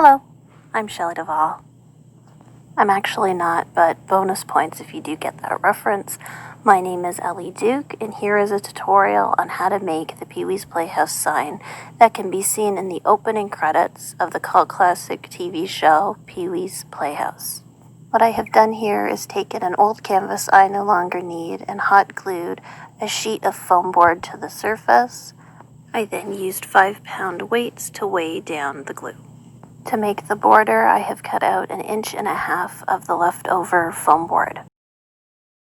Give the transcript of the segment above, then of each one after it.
Hello, I'm Shelley Duvall. I'm actually not, but bonus points if you do get that reference. My name is Ellie Duke, and here is a tutorial on how to make the Pee-wee's Playhouse sign that can be seen in the opening credits of the cult classic TV show Pee-wee's Playhouse. What I have done here is taken an old canvas I no longer need and hot glued a sheet of foam board to the surface. I then used 5-pound weights to weigh down the glue. To make the border, I have cut out 1.5 inches of the leftover foam board.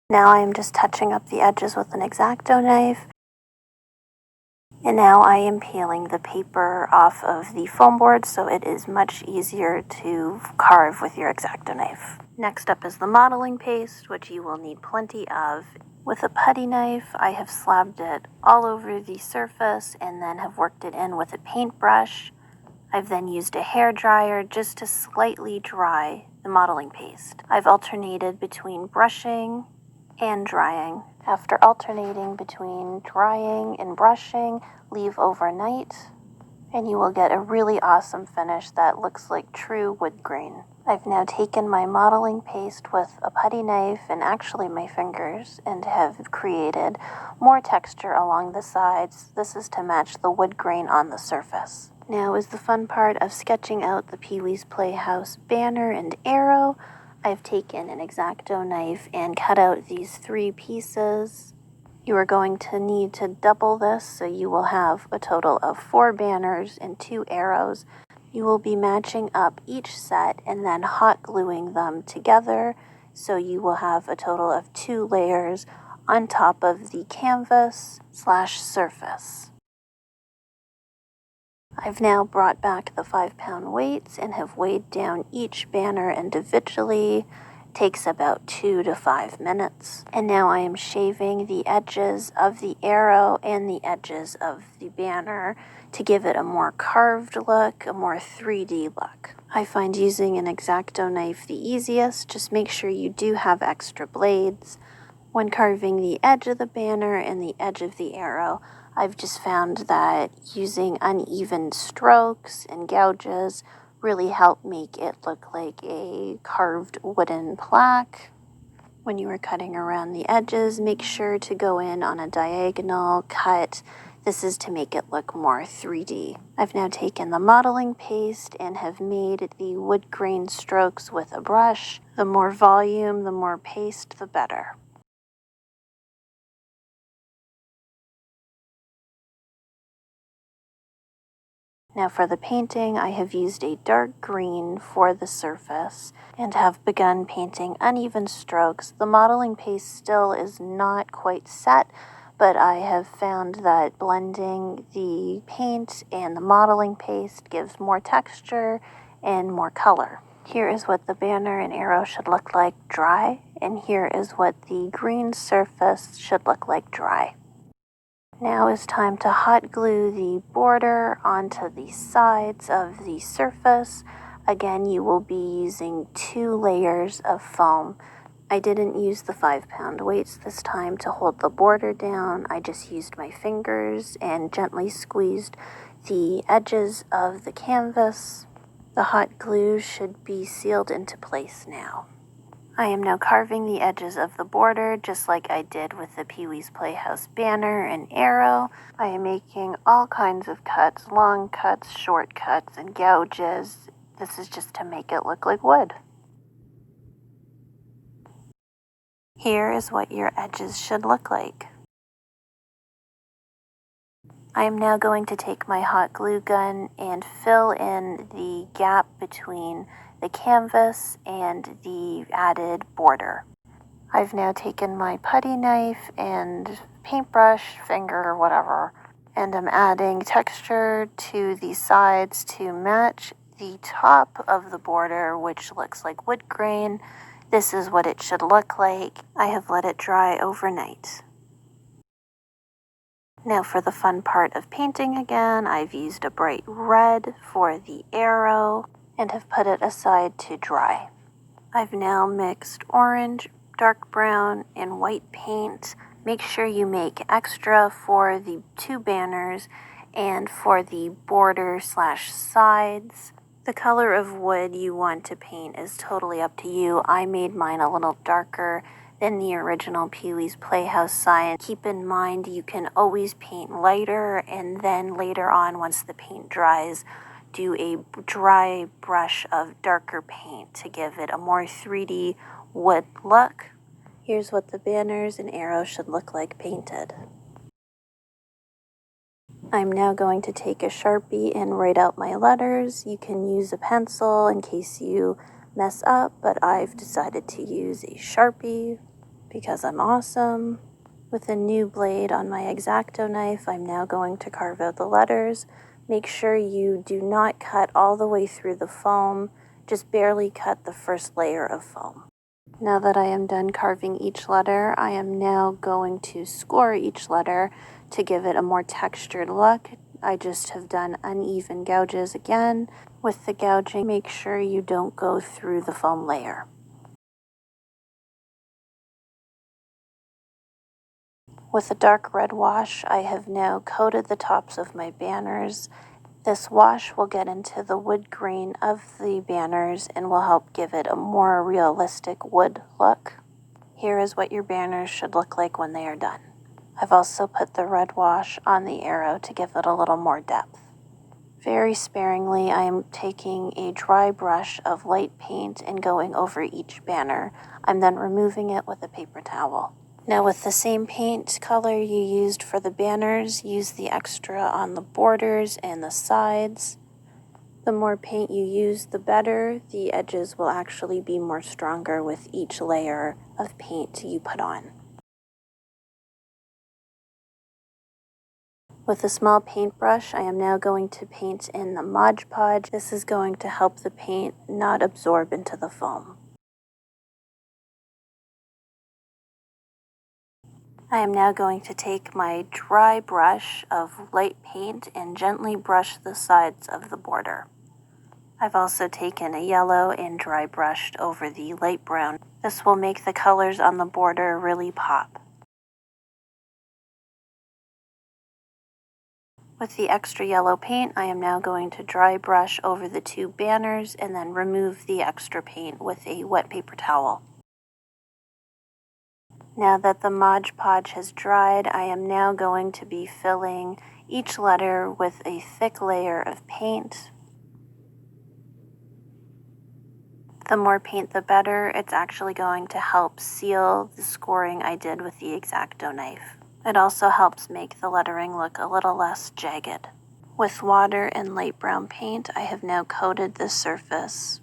Now I am just touching up the edges with an Exacto knife, and now I am peeling the paper off of the foam board so it is much easier to carve with your Exacto knife. Next up is the modeling paste, which you will need plenty of. With a putty knife, I have slabbed it all over the surface and then have worked it in with a paintbrush. I've then used a hairdryer just to slightly dry the modeling paste. I've alternated between brushing and drying. After alternating between drying and brushing, leave overnight, and you will get a really awesome finish that looks like true wood grain. I've now taken my modeling paste with a putty knife and actually my fingers and have created more texture along the sides. This is to match the wood grain on the surface. Now is the fun part of sketching out the Pee-wee's Playhouse banner and arrow. I've taken an Exacto knife and cut out these 3 pieces. You are going to need to double this, so you will have a total of 4 banners and 2 arrows. You will be matching up each set and then hot gluing them together, so you will have a total of 2 layers on top of the canvas/surface. I've now brought back the 5-pound weights and have weighed down each banner individually. It takes about 2 to 5 minutes. And now I am shaving the edges of the arrow and the edges of the banner to give it a more carved look, a more 3D look. I find using an Exacto knife the easiest. Just make sure you do have extra blades. When carving the edge of the banner and the edge of the arrow, I've just found that using uneven strokes and gouges really help make it look like a carved wooden plaque. When you are cutting around the edges, make sure to go in on a diagonal cut. This is to make it look more 3D. I've now taken the modeling paste and have made the wood grain strokes with a brush. The more volume, the more paste, the better. Now for the painting, I have used a dark green for the surface and have begun painting uneven strokes. The modeling paste still is not quite set, but I have found that blending the paint and the modeling paste gives more texture and more color. Here is what the banner and arrow should look like dry, and here is what the green surface should look like dry. Now is time to hot glue the border onto the sides of the surface. Again, you will be using 2 layers of foam. I didn't use the 5-pound weights this time to hold the border down. I just used my fingers and gently squeezed the edges of the canvas. The hot glue should be sealed into place now. I am now carving the edges of the border just like I did with the Pee-wee's Playhouse banner and arrow. I am making all kinds of cuts, long cuts, short cuts, and gouges. This is just to make it look like wood. Here is what your edges should look like. I am now going to take my hot glue gun and fill in the gap between the canvas and the added border. I've now taken my putty knife and paintbrush, finger, whatever, and I'm adding texture to the sides to match the top of the border, which looks like wood grain. This is what it should look like. I have let it dry overnight. Now for the fun part of painting again, I've used a bright red for the arrow and have put it aside to dry. I've now mixed orange, dark brown, and white paint. Make sure you make extra for the 2 banners and for the border/sides. The color of wood you want to paint is totally up to you. I made mine a little darker than the original Pee-wee's Playhouse sign. Keep in mind you can always paint lighter, and then later on, once the paint dries, do a dry brush of darker paint to give it a more 3D wood look. Here's what the banners and arrows should look like painted. I'm now going to take a Sharpie and write out my letters. You can use a pencil in case you mess up, but I've decided to use a Sharpie because I'm awesome. With a new blade on my Exacto knife, I'm now going to carve out the letters. Make sure you do not cut all the way through the foam, just barely cut the first layer of foam. Now that I am done carving each letter, I am now going to score each letter to give it a more textured look. I just have done uneven gouges again. With the gouging, make sure you don't go through the foam layer. With a dark red wash, I have now coated the tops of my banners. This wash will get into the wood grain of the banners and will help give it a more realistic wood look. Here is what your banners should look like when they are done. I've also put the red wash on the arrow to give it a little more depth. Very sparingly, I am taking a dry brush of light paint and going over each banner. I'm then removing it with a paper towel. Now with the same paint color you used for the banners, use the extra on the borders and the sides. The more paint you use, the better. The edges will actually be more stronger with each layer of paint you put on. With a small paintbrush, I am now going to paint in the Mod Podge. This is going to help the paint not absorb into the foam. I am now going to take my dry brush of light paint and gently brush the sides of the border. I've also taken a yellow and dry brushed over the light brown. This will make the colors on the border really pop. With the extra yellow paint, I am now going to dry brush over the two banners and then remove the extra paint with a wet paper towel. Now that the Mod Podge has dried, I am now going to be filling each letter with a thick layer of paint. The more paint, the better. It's actually going to help seal the scoring I did with the Exacto knife. It also helps make the lettering look a little less jagged. With water and light brown paint, I have now coated this surface.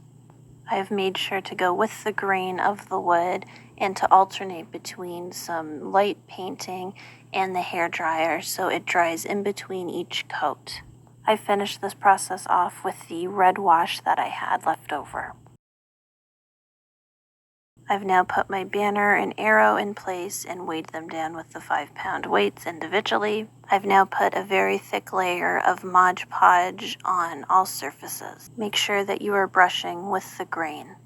I have made sure to go with the grain of the wood and to alternate between some light painting and the hairdryer so it dries in between each coat. I finished this process off with the red wash that I had left over. I've now put my banner and arrow in place and weighed them down with the 5-pound weights individually. I've now put a very thick layer of Mod Podge on all surfaces. Make sure that you are brushing with the grain.